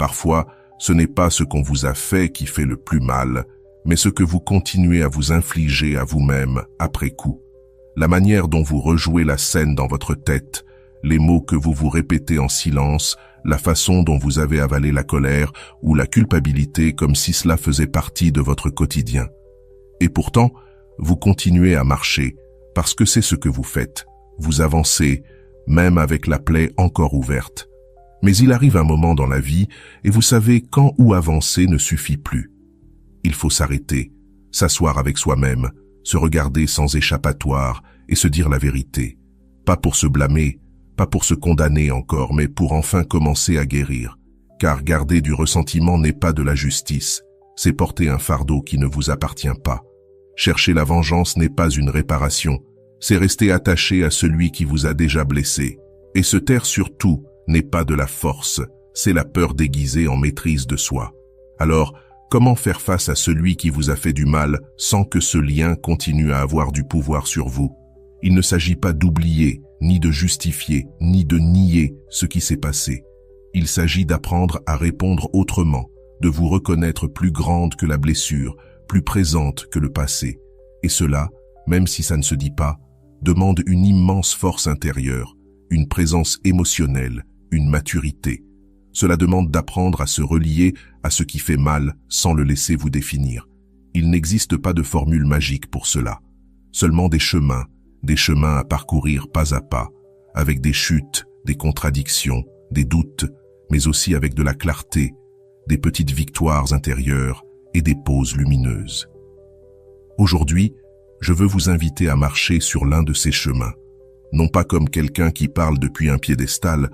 Parfois, ce n'est pas ce qu'on vous a fait qui fait le plus mal, mais ce que vous continuez à vous infliger à vous-même après coup. La manière dont vous rejouez la scène dans votre tête, les mots que vous vous répétez en silence, la façon dont vous avez avalé la colère ou la culpabilité comme si cela faisait partie de votre quotidien. Et pourtant, vous continuez à marcher, parce que c'est ce que vous faites. Vous avancez, même avec la plaie encore ouverte. Mais il arrive un moment dans la vie, et vous savez quand ou avancer ne suffit plus. Il faut s'arrêter, s'asseoir avec soi-même, se regarder sans échappatoire et se dire la vérité. Pas pour se blâmer, pas pour se condamner encore, mais pour enfin commencer à guérir. Car garder du ressentiment n'est pas de la justice, c'est porter un fardeau qui ne vous appartient pas. Chercher la vengeance n'est pas une réparation, c'est rester attaché à celui qui vous a déjà blessé. Et se taire sur tout n'est pas de la force, c'est la peur déguisée en maîtrise de soi. Alors, comment faire face à celui qui vous a fait du mal sans que ce lien continue à avoir du pouvoir sur vous? Il ne s'agit pas d'oublier, ni de justifier, ni de nier ce qui s'est passé. Il s'agit d'apprendre à répondre autrement, de vous reconnaître plus grande que la blessure, plus présente que le passé. Et cela, même si ça ne se dit pas, demande une immense force intérieure, une présence émotionnelle, une maturité. Cela demande d'apprendre à se relier à ce qui fait mal sans le laisser vous définir. Il n'existe pas de formule magique pour cela. Seulement des chemins à parcourir pas à pas, avec des chutes, des contradictions, des doutes, mais aussi avec de la clarté, des petites victoires intérieures et des pauses lumineuses. Aujourd'hui, je veux vous inviter à marcher sur l'un de ces chemins, non pas comme quelqu'un qui parle depuis un piédestal,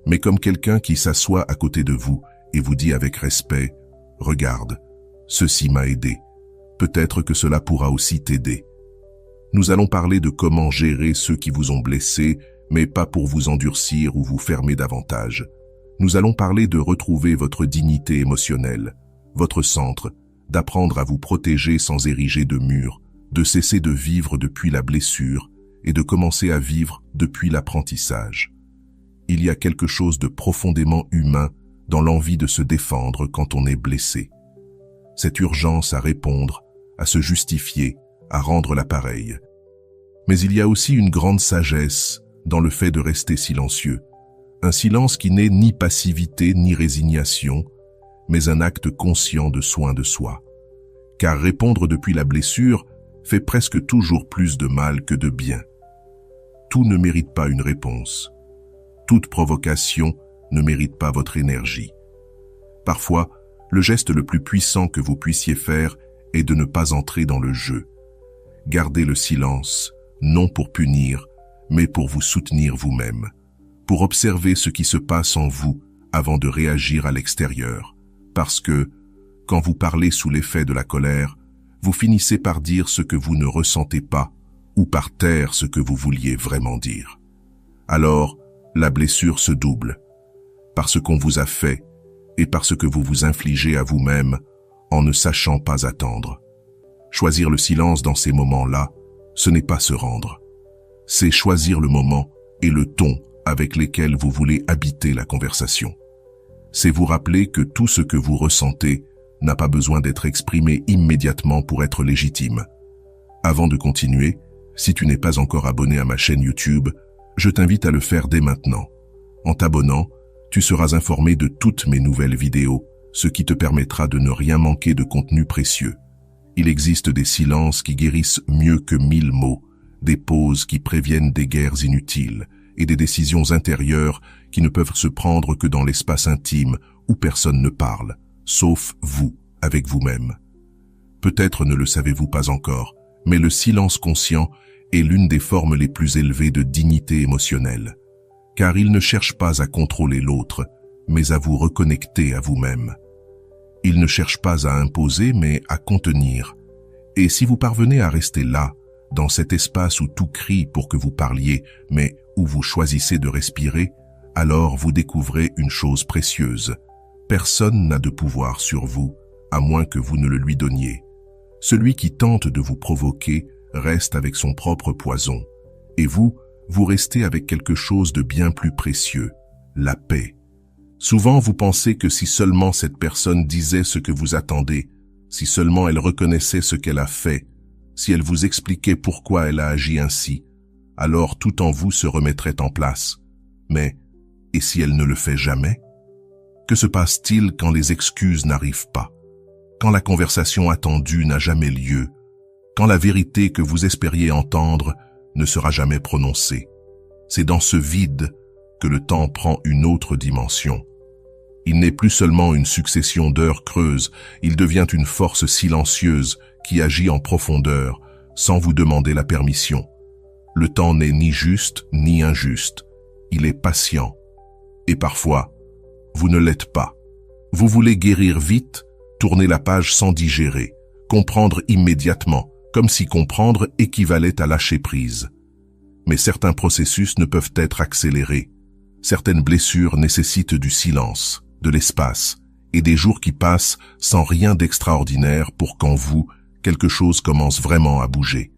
mais comme quelqu'un qui s'assoit à côté de vous et vous dit avec respect « Regarde, ceci m'a aidé. Peut-être que cela pourra aussi t'aider. » Nous allons parler de comment gérer ceux qui vous ont blessé, mais pas pour vous endurcir ou vous fermer davantage. Nous allons parler de retrouver votre dignité émotionnelle, votre centre, d'apprendre à vous protéger sans ériger de murs, de cesser de vivre depuis la blessure et de commencer à vivre depuis l'apprentissage. Il y a quelque chose de profondément humain dans l'envie de se défendre quand on est blessé. Cette urgence à répondre, à se justifier, à rendre l'appareil. Mais il y a aussi une grande sagesse dans le fait de rester silencieux. Un silence qui n'est ni passivité ni résignation, mais un acte conscient de soin de soi. Car répondre depuis la blessure fait presque toujours plus de mal que de bien. Tout ne mérite pas une réponse. Toute provocation ne mérite pas votre énergie. Parfois, le geste le plus puissant que vous puissiez faire est de ne pas entrer dans le jeu. Gardez le silence, non pour punir, mais pour vous soutenir vous-même, pour observer ce qui se passe en vous avant de réagir à l'extérieur. Parce que, quand vous parlez sous l'effet de la colère, vous finissez par dire ce que vous ne ressentez pas ou par taire ce que vous vouliez vraiment dire. Alors, la blessure se double, par ce qu'on vous a fait et par ce que vous vous infligez à vous-même en ne sachant pas attendre. Choisir le silence dans ces moments-là, ce n'est pas se rendre. C'est choisir le moment et le ton avec lesquels vous voulez habiter la conversation. C'est vous rappeler que tout ce que vous ressentez n'a pas besoin d'être exprimé immédiatement pour être légitime. Avant de continuer, si tu n'es pas encore abonné à ma chaîne YouTube, je t'invite à le faire dès maintenant. En t'abonnant, tu seras informé de toutes mes nouvelles vidéos, ce qui te permettra de ne rien manquer de contenu précieux. Il existe des silences qui guérissent mieux que 1000 mots, des pauses qui préviennent des guerres inutiles et des décisions intérieures qui ne peuvent se prendre que dans l'espace intime où personne ne parle, sauf vous, avec vous-même. Peut-être ne le savez-vous pas encore, mais le silence conscient est l'une des formes les plus élevées de dignité émotionnelle, car il ne cherche pas à contrôler l'autre, mais à vous reconnecter à vous-même. Il ne cherche pas à imposer, mais à contenir. Et si vous parvenez à rester là, dans cet espace où tout crie pour que vous parliez, mais où vous choisissez de respirer, alors vous découvrez une chose précieuse. Personne n'a de pouvoir sur vous, à moins que vous ne le lui donniez. Celui qui tente de vous provoquer reste avec son propre poison. Et vous restez avec quelque chose de bien plus précieux, la paix. Souvent, vous pensez que si seulement cette personne disait ce que vous attendez, si seulement elle reconnaissait ce qu'elle a fait, si elle vous expliquait pourquoi elle a agi ainsi, alors tout en vous se remettrait en place. Mais, et si elle ne le fait jamais? Que se passe-t-il quand les excuses n'arrivent pas? Quand la conversation attendue n'a jamais lieu? Quand la vérité que vous espériez entendre ne sera jamais prononcée? C'est dans ce vide que le temps prend une autre dimension. Il n'est plus seulement une succession d'heures creuses, il devient une force silencieuse qui agit en profondeur, sans vous demander la permission. Le temps n'est ni juste ni injuste, il est patient. Et parfois, vous ne l'êtes pas. Vous voulez guérir vite, tourner la page sans digérer, comprendre immédiatement, comme si comprendre équivalait à lâcher prise. Mais certains processus ne peuvent être accélérés. Certaines blessures nécessitent du silence, de l'espace et des jours qui passent sans rien d'extraordinaire pour qu'en vous, quelque chose commence vraiment à bouger.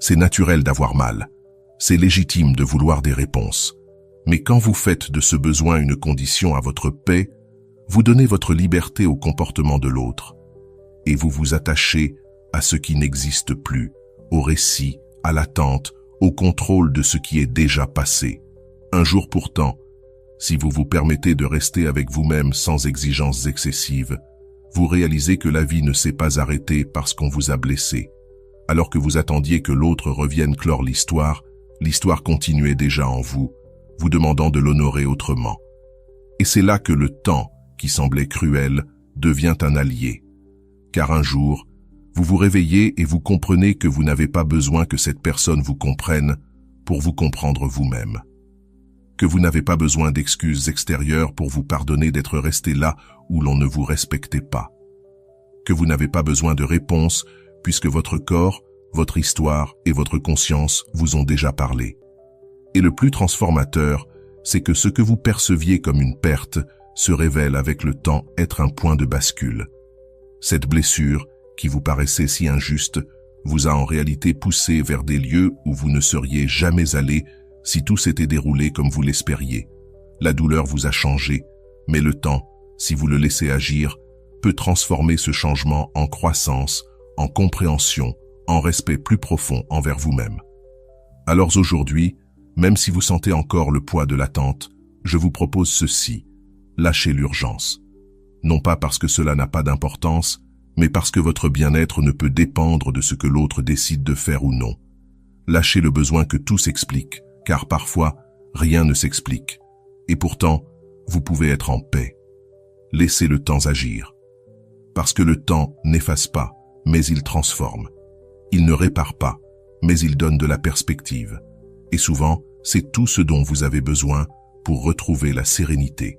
C'est naturel d'avoir mal. C'est légitime de vouloir des réponses. Mais quand vous faites de ce besoin une condition à votre paix, vous donnez votre liberté au comportement de l'autre. Et vous vous attachez à ce qui n'existe plus, au récit, à l'attente, au contrôle de ce qui est déjà passé. Un jour pourtant, si vous vous permettez de rester avec vous-même sans exigences excessives, vous réalisez que la vie ne s'est pas arrêtée parce qu'on vous a blessé. Alors que vous attendiez que l'autre revienne clore l'histoire continuait déjà en vous, vous demandant de l'honorer autrement. Et c'est là que le temps, qui semblait cruel, devient un allié. Car un jour, vous vous réveillez et vous comprenez que vous n'avez pas besoin que cette personne vous comprenne pour vous comprendre vous-même. Que vous n'avez pas besoin d'excuses extérieures pour vous pardonner d'être resté là où l'on ne vous respectait pas. Que vous n'avez pas besoin de réponses puisque votre corps, votre histoire et votre conscience vous ont déjà parlé. Et le plus transformateur, c'est que ce que vous perceviez comme une perte se révèle avec le temps être un point de bascule. Cette blessure, qui vous paraissait si injuste, vous a en réalité poussé vers des lieux où vous ne seriez jamais allé si tout s'était déroulé comme vous l'espériez. La douleur vous a changé, mais le temps, si vous le laissez agir, peut transformer ce changement en croissance, en compréhension, en respect plus profond envers vous-même. Alors aujourd'hui, même si vous sentez encore le poids de l'attente, je vous propose ceci: lâchez l'urgence. Non pas parce que cela n'a pas d'importance, mais parce que votre bien-être ne peut dépendre de ce que l'autre décide de faire ou non. Lâchez le besoin que tout s'explique, car parfois, rien ne s'explique. Et pourtant, vous pouvez être en paix. Laissez le temps agir. Parce que le temps n'efface pas, mais il transforme. Il ne répare pas, mais il donne de la perspective. Et souvent, c'est tout ce dont vous avez besoin pour retrouver la sérénité.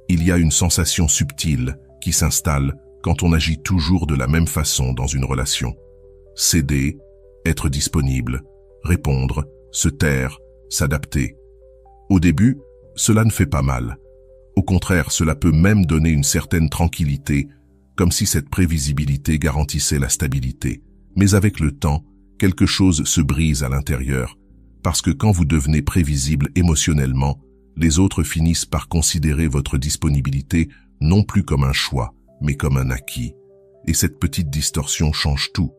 Il y a une sensation subtile qui s'installe quand on agit toujours de la même façon dans une relation. Céder, être disponible, répondre, se taire, s'adapter. Au début, cela ne fait pas mal. Au contraire, cela peut même donner une certaine tranquillité, comme si cette prévisibilité garantissait la stabilité. Mais avec le temps, quelque chose se brise à l'intérieur, parce que quand vous devenez prévisible émotionnellement, les autres finissent par considérer votre disponibilité non plus comme un choix, mais comme un acquis. Et cette petite distorsion change tout.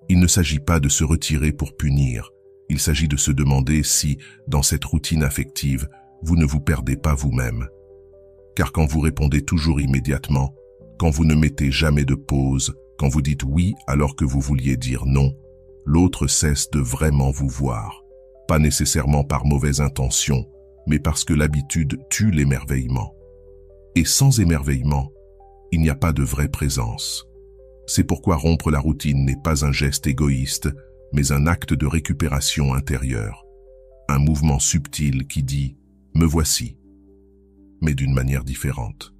Il ne s'agit pas de se retirer pour punir. Il s'agit de se demander si, dans cette routine affective, vous ne vous perdez pas vous-même. Car quand vous répondez toujours immédiatement, quand vous ne mettez jamais de pause, quand vous dites oui alors que vous vouliez dire non, l'autre cesse de vraiment vous voir. Pas nécessairement par mauvaise intention, mais parce que l'habitude tue l'émerveillement. Et sans émerveillement, il n'y a pas de vraie présence. C'est pourquoi rompre la routine n'est pas un geste égoïste, mais un acte de récupération intérieure. Un mouvement subtil qui dit « me voici », mais d'une manière différente.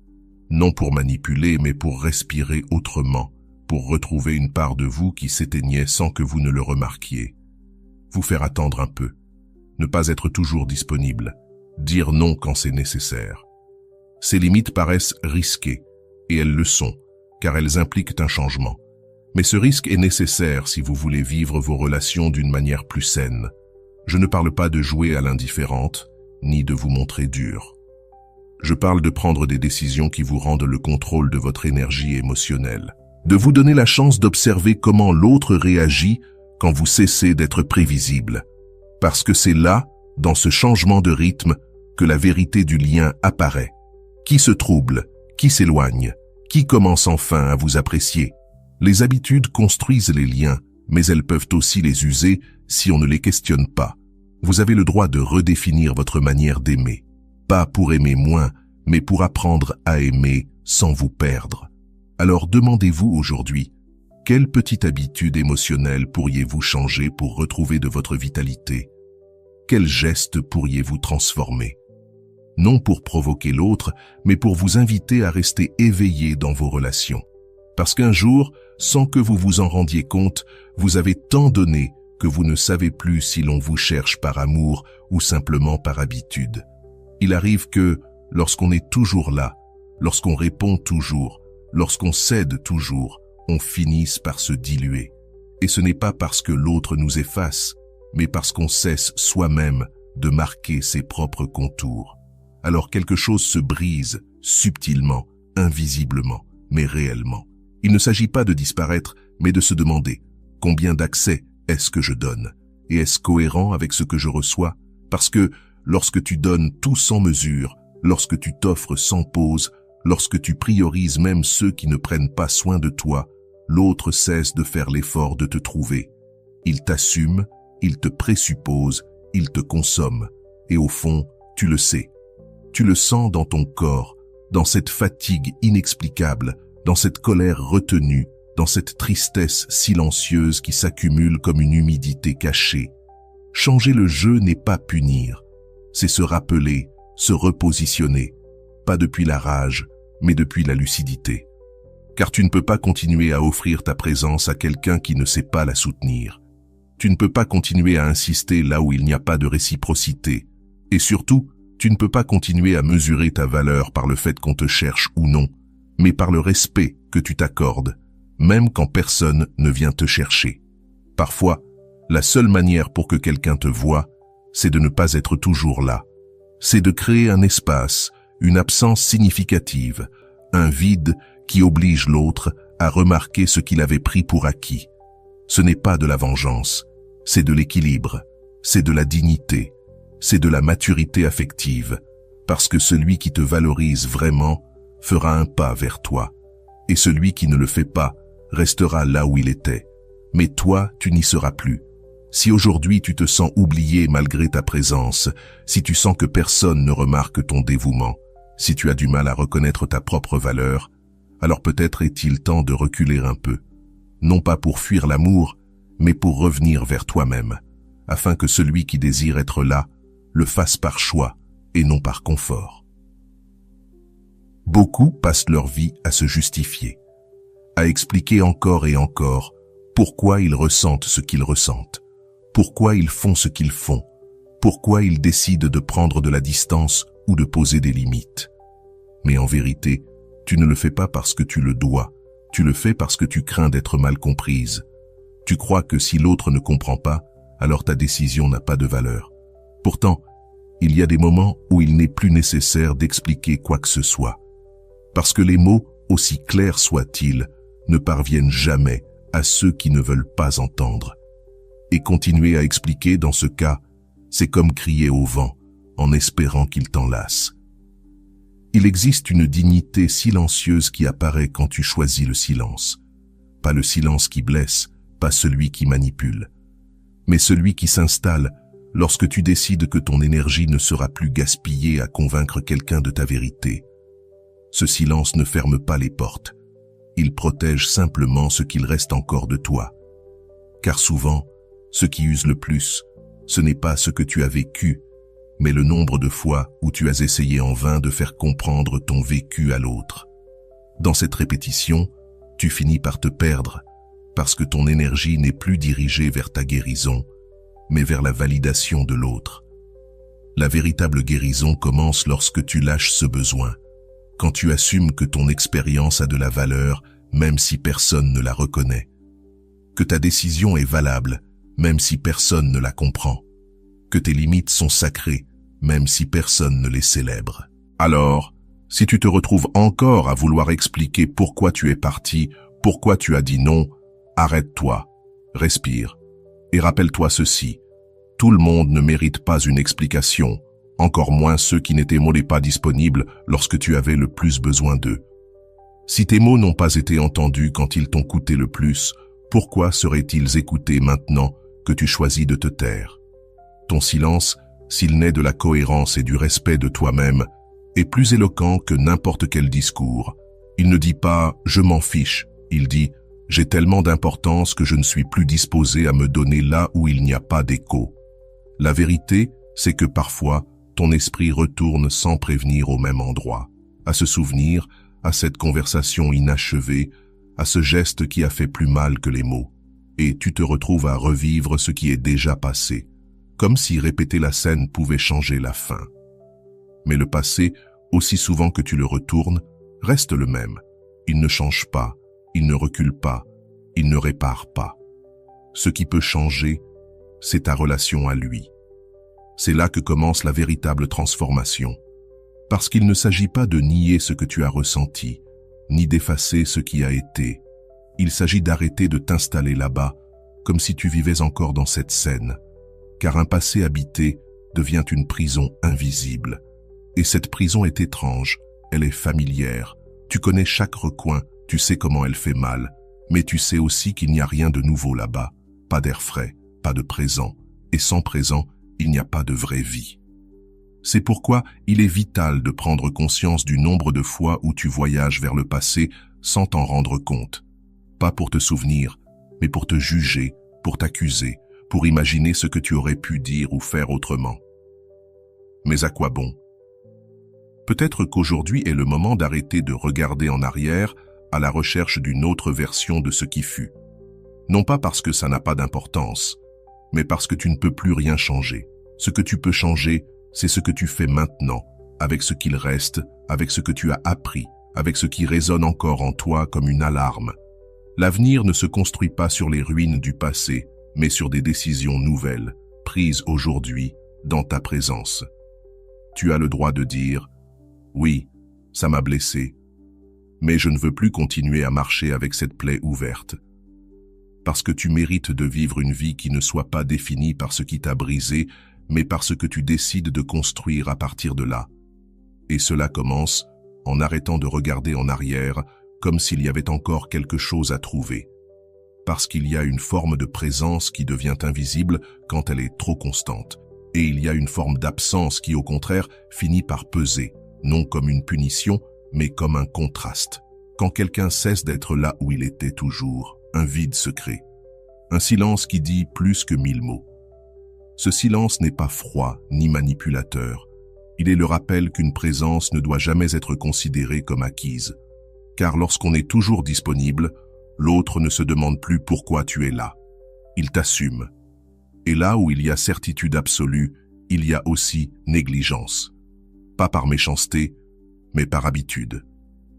Non pour manipuler, mais pour respirer autrement, pour retrouver une part de vous qui s'éteignait sans que vous ne le remarquiez. Vous faire attendre un peu. Ne pas être toujours disponible. Dire non quand c'est nécessaire. Ces limites paraissent risquées, et elles le sont, car elles impliquent un changement. Mais ce risque est nécessaire si vous voulez vivre vos relations d'une manière plus saine. Je ne parle pas de jouer à l'indifférente, ni de vous montrer dur. Je parle de prendre des décisions qui vous rendent le contrôle de votre énergie émotionnelle. De vous donner la chance d'observer comment l'autre réagit quand vous cessez d'être prévisible. Parce que c'est là, dans ce changement de rythme, que la vérité du lien apparaît. Qui se trouble, qui s'éloigne, qui commence enfin à vous apprécier. Les habitudes construisent les liens, mais elles peuvent aussi les user si on ne les questionne pas. Vous avez le droit de redéfinir votre manière d'aimer. Pas pour aimer moins, mais pour apprendre à aimer sans vous perdre. Alors demandez-vous aujourd'hui, quelle petite habitude émotionnelle pourriez-vous changer pour retrouver de votre vitalité? Quel geste pourriez-vous transformer? Non pour provoquer l'autre, mais pour vous inviter à rester éveillé dans vos relations. Parce qu'un jour, sans que vous vous en rendiez compte, vous avez tant donné que vous ne savez plus si l'on vous cherche par amour ou simplement par habitude. Il arrive que, lorsqu'on est toujours là, lorsqu'on répond toujours, lorsqu'on cède toujours, on finisse par se diluer. Et ce n'est pas parce que l'autre nous efface, mais parce qu'on cesse soi-même de marquer ses propres contours. Alors quelque chose se brise, subtilement, invisiblement, mais réellement. Il ne s'agit pas de disparaître, mais de se demander combien d'accès est-ce que je donne, et est-ce cohérent avec ce que je reçois? Parce que lorsque tu donnes tout sans mesure, lorsque tu t'offres sans pause, lorsque tu priorises même ceux qui ne prennent pas soin de toi, l'autre cesse de faire l'effort de te trouver. Il t'assume, il te présuppose, il te consomme, et au fond, tu le sais. Tu le sens dans ton corps, dans cette fatigue inexplicable, dans cette colère retenue, dans cette tristesse silencieuse qui s'accumule comme une humidité cachée. Changer le jeu n'est pas punir, c'est se rappeler, se repositionner, pas depuis la rage, mais depuis la lucidité. Car tu ne peux pas continuer à offrir ta présence à quelqu'un qui ne sait pas la soutenir. Tu ne peux pas continuer à insister là où il n'y a pas de réciprocité. Et surtout, tu ne peux pas continuer à mesurer ta valeur par le fait qu'on te cherche ou non, mais par le respect que tu t'accordes, même quand personne ne vient te chercher. Parfois, la seule manière pour que quelqu'un te voie, c'est de ne pas être toujours là. C'est de créer un espace, une absence significative, un vide qui oblige l'autre à remarquer ce qu'il avait pris pour acquis. Ce n'est pas de la vengeance, c'est de l'équilibre, c'est de la dignité, c'est de la maturité affective, parce que celui qui te valorise vraiment fera un pas vers toi, et celui qui ne le fait pas restera là où il était. Mais toi, tu n'y seras plus. Si aujourd'hui tu te sens oublié malgré ta présence, si tu sens que personne ne remarque ton dévouement, si tu as du mal à reconnaître ta propre valeur, alors peut-être est-il temps de reculer un peu, non pas pour fuir l'amour, mais pour revenir vers toi-même, afin que celui qui désire être là le fasse par choix et non par confort. Beaucoup passent leur vie à se justifier, à expliquer encore et encore pourquoi ils ressentent ce qu'ils ressentent, pourquoi ils font ce qu'ils font, pourquoi ils décident de prendre de la distance ou de poser des limites. Mais en vérité, tu ne le fais pas parce que tu le dois, tu le fais parce que tu crains d'être mal comprise. Tu crois que si l'autre ne comprend pas, alors ta décision n'a pas de valeur. Pourtant, il y a des moments où il n'est plus nécessaire d'expliquer quoi que ce soit. Parce que les mots, aussi clairs soient-ils, ne parviennent jamais à ceux qui ne veulent pas entendre. Et continuer à expliquer dans ce cas, c'est comme crier au vent, en espérant qu'il t'enlace. Il existe une dignité silencieuse qui apparaît quand tu choisis le silence. Pas le silence qui blesse, pas celui qui manipule, mais celui qui s'installe lorsque tu décides que ton énergie ne sera plus gaspillée à convaincre quelqu'un de ta vérité. Ce silence ne ferme pas les portes. Il protège simplement ce qu'il reste encore de toi. Car souvent, ce qui use le plus, ce n'est pas ce que tu as vécu, mais le nombre de fois où tu as essayé en vain de faire comprendre ton vécu à l'autre. Dans cette répétition, tu finis par te perdre, parce que ton énergie n'est plus dirigée vers ta guérison, mais vers la validation de l'autre. La véritable guérison commence lorsque tu lâches ce besoin, quand tu assumes que ton expérience a de la valeur, même si personne ne la reconnaît, que ta décision est valable, même si personne ne la comprend, que tes limites sont sacrées, même si personne ne les célèbre. Alors, si tu te retrouves encore à vouloir expliquer pourquoi tu es parti, pourquoi tu as dit non, arrête-toi, respire, et rappelle-toi ceci. Tout le monde ne mérite pas une explication, encore moins ceux qui n'étaient pas disponibles lorsque tu avais le plus besoin d'eux. Si tes mots n'ont pas été entendus quand ils t'ont coûté le plus, pourquoi seraient-ils écoutés maintenant que tu choisis de te taire? Ton silence, s'il naît de la cohérence et du respect de toi-même, est plus éloquent que n'importe quel discours. Il ne dit pas « je m'en fiche », il dit « j'ai tellement d'importance que je ne suis plus disposé à me donner là où il n'y a pas d'écho ». La vérité, c'est que parfois, ton esprit retourne sans prévenir au même endroit, à ce souvenir, à cette conversation inachevée, à ce geste qui a fait plus mal que les mots. Et tu te retrouves à revivre ce qui est déjà passé, comme si répéter la scène pouvait changer la fin. Mais le passé, aussi souvent que tu le retournes, reste le même. Il ne change pas, il ne recule pas, il ne répare pas. Ce qui peut changer, c'est ta relation à lui. C'est là que commence la véritable transformation. Parce qu'il ne s'agit pas de nier ce que tu as ressenti, ni d'effacer ce qui a été. Il s'agit d'arrêter de t'installer là-bas, comme si tu vivais encore dans cette scène. Car un passé habité devient une prison invisible. Et cette prison est étrange, elle est familière. Tu connais chaque recoin, tu sais comment elle fait mal, mais tu sais aussi qu'il n'y a rien de nouveau là-bas. Pas d'air frais, pas de présent. Et sans présent, il n'y a pas de vraie vie. C'est pourquoi il est vital de prendre conscience du nombre de fois où tu voyages vers le passé sans t'en rendre compte. Pas pour te souvenir, mais pour te juger, pour t'accuser, pour imaginer ce que tu aurais pu dire ou faire autrement. Mais à quoi bon? Peut-être qu'aujourd'hui est le moment d'arrêter de regarder en arrière à la recherche d'une autre version de ce qui fut. Non pas parce que ça n'a pas d'importance, mais parce que tu ne peux plus rien changer. Ce que tu peux changer, c'est ce que tu fais maintenant, avec ce qu'il reste, avec ce que tu as appris, avec ce qui résonne encore en toi comme une alarme. L'avenir ne se construit pas sur les ruines du passé, mais sur des décisions nouvelles, prises aujourd'hui, dans ta présence. Tu as le droit de dire « Oui, ça m'a blessé, mais je ne veux plus continuer à marcher avec cette plaie ouverte. » Parce que tu mérites de vivre une vie qui ne soit pas définie par ce qui t'a brisé, mais par ce que tu décides de construire à partir de là. Et cela commence en arrêtant de regarder en arrière comme s'il y avait encore quelque chose à trouver. Parce qu'il y a une forme de présence qui devient invisible quand elle est trop constante. Et il y a une forme d'absence qui, au contraire, finit par peser, non comme une punition, mais comme un contraste. Quand quelqu'un cesse d'être là où il était toujours, un vide se crée. Un silence qui dit plus que 1000 mots. Ce silence n'est pas froid ni manipulateur. Il est le rappel qu'une présence ne doit jamais être considérée comme acquise. Car lorsqu'on est toujours disponible, l'autre ne se demande plus pourquoi tu es là. Il t'assume. Et là où il y a certitude absolue, il y a aussi négligence. Pas par méchanceté, mais par habitude.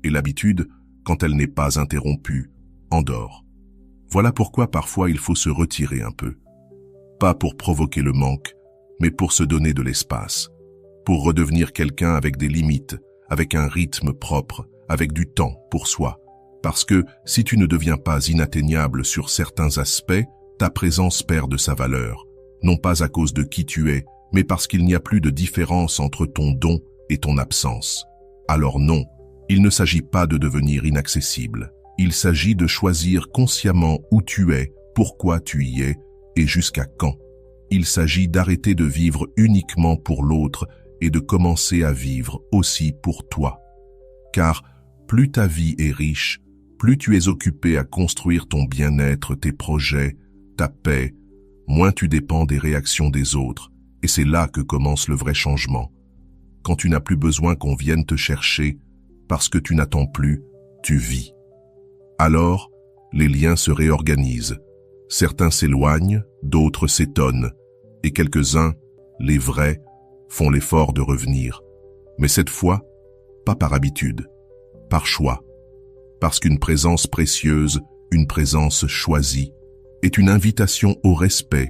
Et l'habitude, quand elle n'est pas interrompue, endort. Voilà pourquoi parfois il faut se retirer un peu. Pas pour provoquer le manque, mais pour se donner de l'espace. Pour redevenir quelqu'un avec des limites, avec un rythme propre, avec du temps pour soi. Parce que si tu ne deviens pas inatteignable sur certains aspects, ta présence perd de sa valeur. Non pas à cause de qui tu es, mais parce qu'il n'y a plus de différence entre ton don et ton absence. Alors non, il ne s'agit pas de devenir inaccessible. Il s'agit de choisir consciemment où tu es, pourquoi tu y es et jusqu'à quand. Il s'agit d'arrêter de vivre uniquement pour l'autre et de commencer à vivre aussi pour toi. Car plus ta vie est riche, plus tu es occupé à construire ton bien-être, tes projets, ta paix, moins tu dépends des réactions des autres. Et c'est là que commence le vrai changement. Quand tu n'as plus besoin qu'on vienne te chercher, parce que tu n'attends plus, tu vis. Alors, les liens se réorganisent. Certains s'éloignent, d'autres s'étonnent. Et quelques-uns, les vrais, font l'effort de revenir. Mais cette fois, pas par habitude, par choix. Parce qu'une présence précieuse, une présence choisie, est une invitation au respect,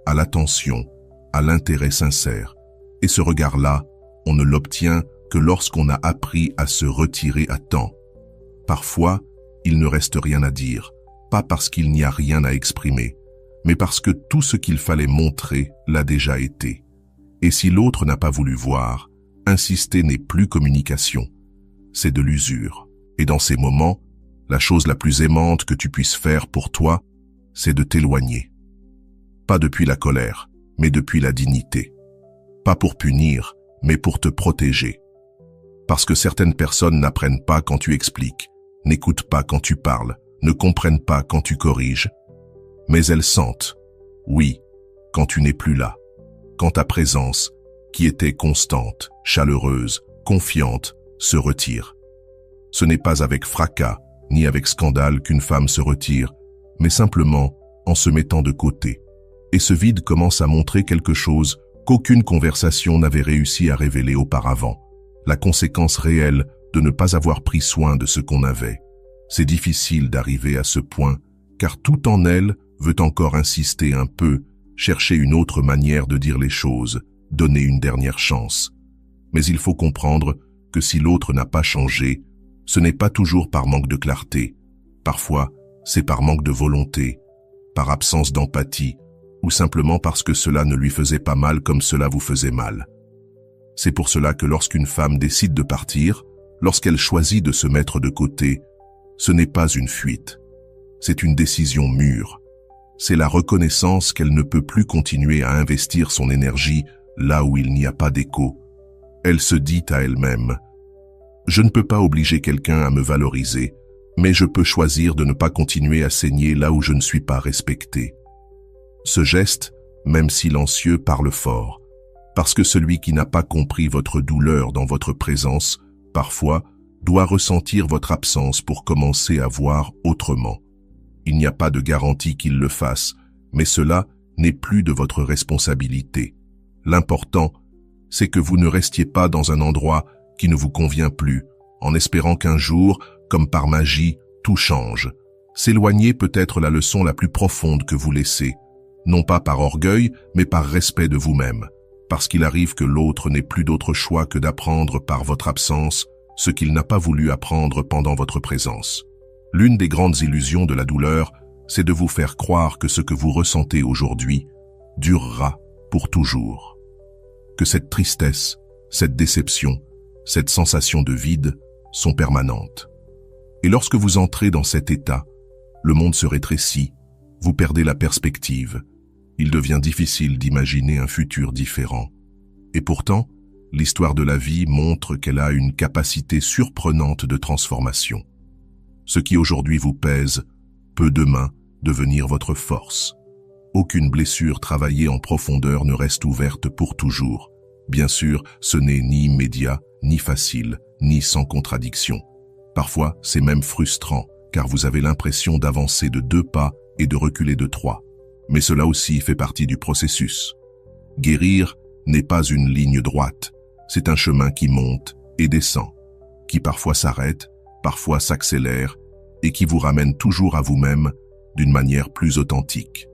à l'attention, à l'intérêt sincère. Et ce regard-là, on ne l'obtient que lorsqu'on a appris à se retirer à temps. Parfois, il ne reste rien à dire, pas parce qu'il n'y a rien à exprimer, mais parce que tout ce qu'il fallait montrer l'a déjà été. Et si l'autre n'a pas voulu voir, insister n'est plus communication, c'est de l'usure. Et dans ces moments, la chose la plus aimante que tu puisses faire pour toi, c'est de t'éloigner. Pas depuis la colère, mais depuis la dignité. Pas pour punir, mais pour te protéger. Parce que certaines personnes n'apprennent pas quand tu expliques, n'écoutent pas quand tu parles, ne comprennent pas quand tu corriges. Mais elles sentent, oui, quand tu n'es plus là, quand ta présence, qui était constante, chaleureuse, confiante, se retire. Ce n'est pas avec fracas, ni avec scandale qu'une femme se retire, mais simplement en se mettant de côté. Et ce vide commence à montrer quelque chose qu'aucune conversation n'avait réussi à révéler auparavant. La conséquence réelle de ne pas avoir pris soin de ce qu'on avait. C'est difficile d'arriver à ce point, car tout en elle veut encore insister un peu, chercher une autre manière de dire les choses, donner une dernière chance. Mais il faut comprendre que si l'autre n'a pas changé, ce n'est pas toujours par manque de clarté. Parfois, c'est par manque de volonté, par absence d'empathie, ou simplement parce que cela ne lui faisait pas mal comme cela vous faisait mal. C'est pour cela que lorsqu'une femme décide de partir, lorsqu'elle choisit de se mettre de côté, ce n'est pas une fuite. C'est une décision mûre. C'est la reconnaissance qu'elle ne peut plus continuer à investir son énergie là où il n'y a pas d'écho. Elle se dit à elle-même « Je ne peux pas obliger quelqu'un à me valoriser, mais je peux choisir de ne pas continuer à saigner là où je ne suis pas respectée. » Ce geste, même silencieux, parle fort, parce que celui qui n'a pas compris votre douleur dans votre présence, parfois, doit ressentir votre absence pour commencer à voir autrement. Il n'y a pas de garantie qu'il le fasse, mais cela n'est plus de votre responsabilité. L'important, c'est que vous ne restiez pas dans un endroit qui ne vous convient plus, en espérant qu'un jour, comme par magie, tout change. S'éloigner peut être la leçon la plus profonde que vous laissez, non pas par orgueil, mais par respect de vous-même, parce qu'il arrive que l'autre n'ait plus d'autre choix que d'apprendre par votre absence ce qu'il n'a pas voulu apprendre pendant votre présence. L'une des grandes illusions de la douleur, c'est de vous faire croire que ce que vous ressentez aujourd'hui durera pour toujours. Que cette tristesse, cette déception, cette sensation de vide sont permanentes. Et lorsque vous entrez dans cet état, le monde se rétrécit, vous perdez la perspective. Il devient difficile d'imaginer un futur différent. Et pourtant, l'histoire de la vie montre qu'elle a une capacité surprenante de transformation. Ce qui aujourd'hui vous pèse peut demain devenir votre force. Aucune blessure travaillée en profondeur ne reste ouverte pour toujours. Bien sûr, ce n'est ni immédiat, ni facile, ni sans contradiction. Parfois, c'est même frustrant, car vous avez l'impression d'avancer de 2 pas et de reculer de 3. Mais cela aussi fait partie du processus. Guérir n'est pas une ligne droite, c'est un chemin qui monte et descend, qui parfois s'arrête, parfois s'accélère, et qui vous ramène toujours à vous-même d'une manière plus authentique.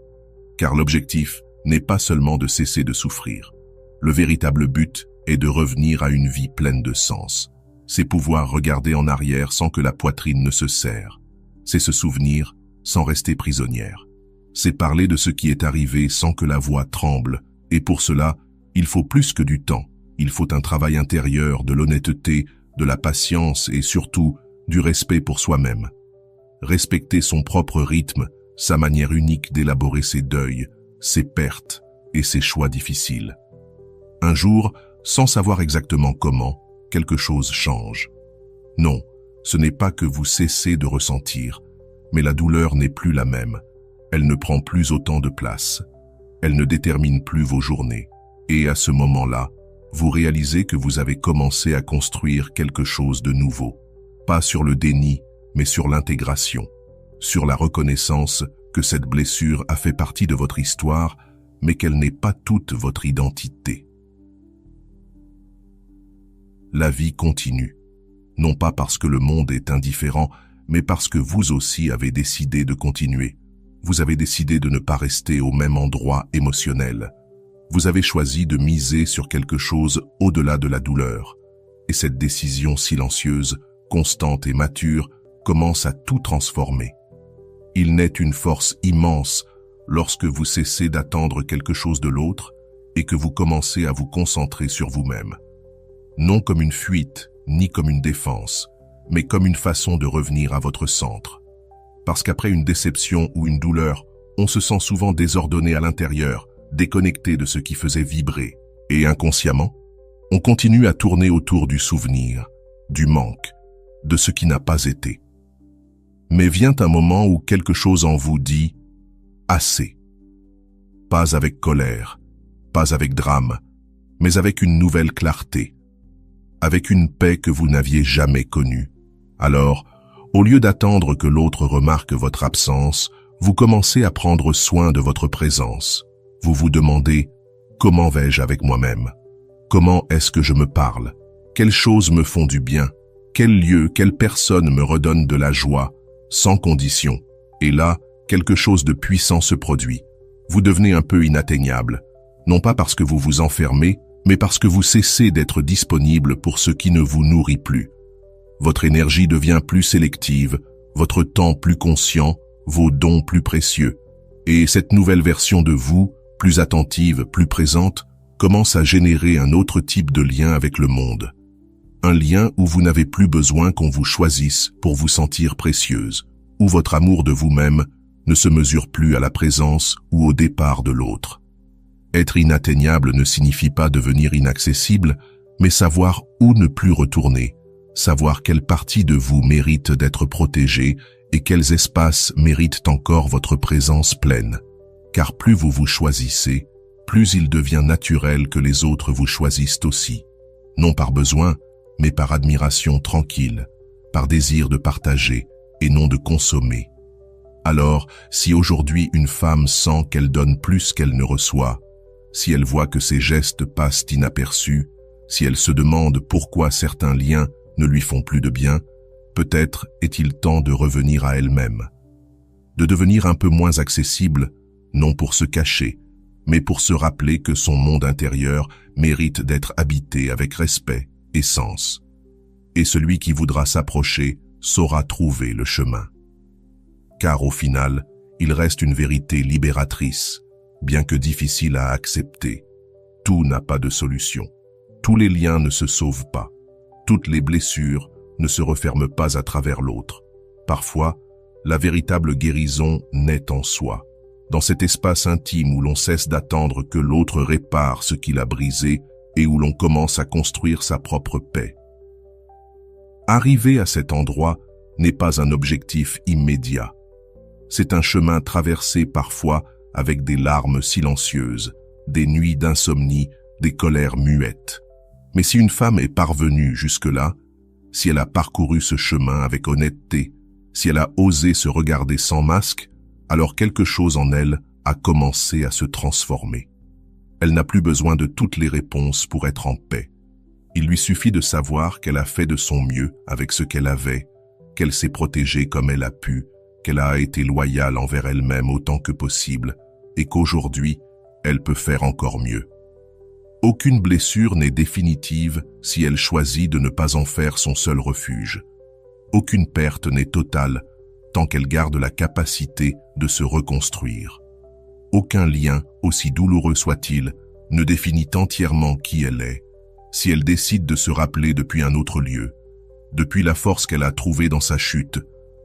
Car l'objectif n'est pas seulement de cesser de souffrir. Le véritable but est de revenir à une vie pleine de sens. C'est pouvoir regarder en arrière sans que la poitrine ne se serre. C'est se souvenir sans rester prisonnière. C'est parler de ce qui est arrivé sans que la voix tremble. Et pour cela, il faut plus que du temps. Il faut un travail intérieur, de l'honnêteté, de la patience et surtout du respect pour soi-même. Respecter son propre rythme, sa manière unique d'élaborer ses deuils, ses pertes et ses choix difficiles. Un jour, sans savoir exactement comment, quelque chose change. Non, ce n'est pas que vous cessez de ressentir, mais la douleur n'est plus la même. Elle ne prend plus autant de place. Elle ne détermine plus vos journées. Et à ce moment-là, vous réalisez que vous avez commencé à construire quelque chose de nouveau. Pas sur le déni, mais sur l'intégration. Sur la reconnaissance que cette blessure a fait partie de votre histoire, mais qu'elle n'est pas toute votre identité. La vie continue. Non pas parce que le monde est indifférent, mais parce que vous aussi avez décidé de continuer. Vous avez décidé de ne pas rester au même endroit émotionnel. Vous avez choisi de miser sur quelque chose au-delà de la douleur. et cette décision silencieuse, constante et mature commence à tout transformer. Il naît une force immense lorsque vous cessez d'attendre quelque chose de l'autre et que vous commencez à vous concentrer sur vous-même. Non comme une fuite, ni comme une défense, mais comme une façon de revenir à votre centre. Parce qu'après une déception ou une douleur, on se sent souvent désordonné à l'intérieur, déconnecté de ce qui faisait vibrer. Et inconsciemment, on continue à tourner autour du souvenir, du manque, de ce qui n'a pas été. Mais vient un moment où quelque chose en vous dit « assez ». Pas avec colère, pas avec drame, mais avec une nouvelle clarté, avec une paix que vous n'aviez jamais connue. Alors, au lieu d'attendre que l'autre remarque votre absence, vous commencez à prendre soin de votre présence. Vous vous demandez « Comment vais-je avec moi-même ? Comment est-ce que je me parle ? Quelles choses me font du bien ? Quel lieu, quelle personne me redonne de la joie, sans condition ?» Et là, quelque chose de puissant se produit. Vous devenez un peu inatteignable, non pas parce que vous vous enfermez, mais parce que vous cessez d'être disponible pour ce qui ne vous nourrit plus. Votre énergie devient plus sélective, votre temps plus conscient, vos dons plus précieux. Et cette nouvelle version de vous, plus attentive, plus présente, commence à générer un autre type de lien avec le monde. Un lien où vous n'avez plus besoin qu'on vous choisisse pour vous sentir précieuse, où votre amour de vous-même ne se mesure plus à la présence ou au départ de l'autre. Être inatteignable ne signifie pas devenir inaccessible, mais savoir où ne plus retourner, savoir quelle partie de vous mérite d'être protégée et quels espaces méritent encore votre présence pleine. Car plus vous vous choisissez, plus il devient naturel que les autres vous choisissent aussi. Non par besoin, mais par admiration tranquille, par désir de partager et non de consommer. Alors, si aujourd'hui une femme sent qu'elle donne plus qu'elle ne reçoit, si elle voit que ses gestes passent inaperçus, si elle se demande pourquoi certains liens ne lui font plus de bien, peut-être est-il temps de revenir à elle-même, de devenir un peu moins accessible, non pour se cacher, mais pour se rappeler que son monde intérieur mérite d'être habité avec respect et sens. Et celui qui voudra s'approcher saura trouver le chemin. Car au final, il reste une vérité libératrice, bien que difficile à accepter. Tout n'a pas de solution. Tous les liens ne se sauvent pas. Toutes les blessures ne se referment pas à travers l'autre. Parfois, la véritable guérison naît en soi, dans cet espace intime où l'on cesse d'attendre que l'autre répare ce qu'il a brisé et où l'on commence à construire sa propre paix. Arriver à cet endroit n'est pas un objectif immédiat. C'est un chemin traversé parfois avec des larmes silencieuses, des nuits d'insomnie, des colères muettes. Mais si une femme est parvenue jusque-là, si elle a parcouru ce chemin avec honnêteté, si elle a osé se regarder sans masque, alors quelque chose en elle a commencé à se transformer. Elle n'a plus besoin de toutes les réponses pour être en paix. Il lui suffit de savoir qu'elle a fait de son mieux avec ce qu'elle avait, qu'elle s'est protégée comme elle a pu, qu'elle a été loyale envers elle-même autant que possible, et qu'aujourd'hui, elle peut faire encore mieux. Aucune blessure n'est définitive si elle choisit de ne pas en faire son seul refuge. Aucune perte n'est totale tant qu'elle garde la capacité de se reconstruire. Aucun lien, aussi douloureux soit-il, ne définit entièrement qui elle est, si elle décide de se rappeler depuis un autre lieu, depuis la force qu'elle a trouvée dans sa chute,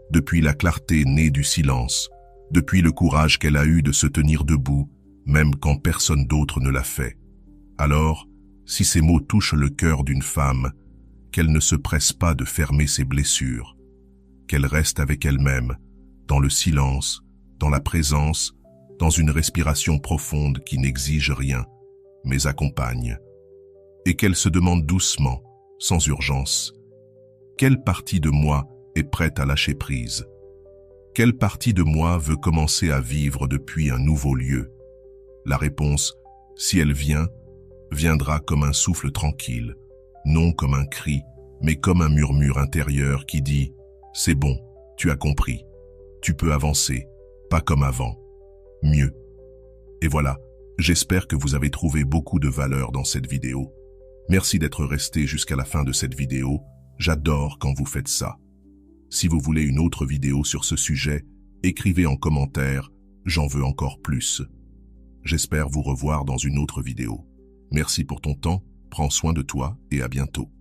depuis la clarté née du silence, depuis le courage qu'elle a eu de se tenir debout, même quand personne d'autre ne l'a fait. Alors, si ces mots touchent le cœur d'une femme, qu'elle ne se presse pas de fermer ses blessures, qu'elle reste avec elle-même, dans le silence, dans la présence, dans une respiration profonde qui n'exige rien, mais accompagne, et qu'elle se demande doucement, sans urgence, quelle partie de moi est prête à lâcher prise? Quelle partie de moi veut commencer à vivre depuis un nouveau lieu? La réponse, si elle vient, viendra comme un souffle tranquille, non comme un cri, mais comme un murmure intérieur qui dit « C'est bon, tu as compris, tu peux avancer, pas comme avant, mieux ». Et voilà, j'espère que vous avez trouvé beaucoup de valeur dans cette vidéo. Merci d'être resté jusqu'à la fin de cette vidéo. J'adore quand vous faites ça. Si vous voulez une autre vidéo sur ce sujet, écrivez en commentaire « J'en veux encore plus ». J'espère vous revoir dans une autre vidéo. Merci pour ton temps, prends soin de toi et à bientôt.